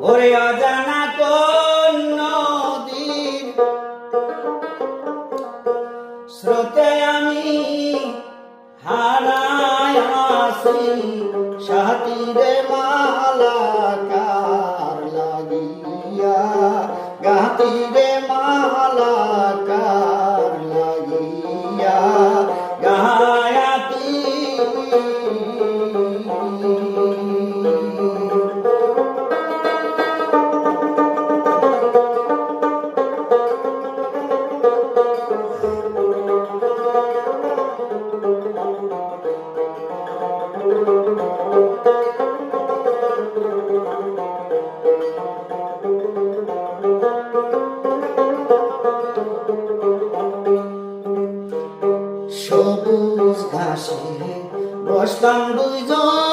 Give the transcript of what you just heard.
ওরে অজানা কোন নদীর স্রোতে আমি হারায় আসি সাথীরে মালাকার লাগিয়া গাতিরে মালাকার লাগিয়া গায়াতি সবুজ ঘাসে বসতাম দুইজন